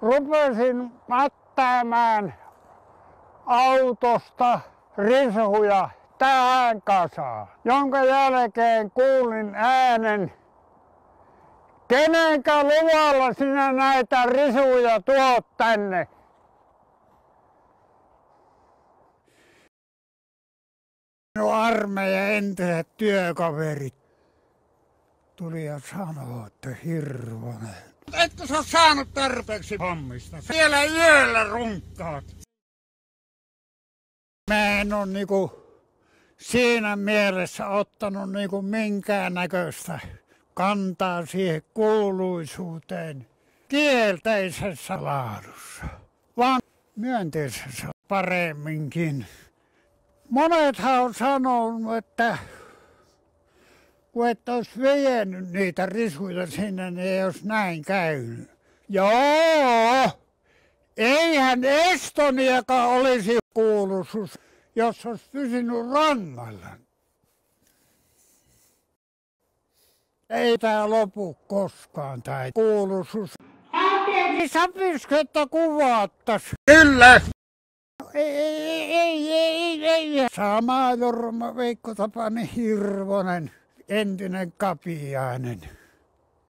rupesin mättäämään autosta risuja tähän kasaan, jonka jälkeen kuulin äänen, kenenkä luvalla sinä näitä risuja tuot tänne? No armeijan entiset työkaverit tuli ja sanoi, että Hirvonen, etkö sä saanut tarpeeksi hommista? Vielä yöllä runkkaat. Mä en oo siinä mielessä ottanut minkäännäköistä kantaa siihen kuuluisuuteen kielteisessä laadussa, vaan myönteisessä paremminkin. Monethan on sanonut, että kun et olisi vienyt niitä risuja sinne, niin ei olisi näin käynyt. Joo, eihän Estoniakaan olisi kuuluisuus, jos olisi pysynyt rannalla. Ei tää lopu koskaan tää kuuluisuus. Sapisiko, että kuvaattas? Kyllä! Ei. Sama Jorma Veikko Tapani Hirvonen, entinen Kapiainen.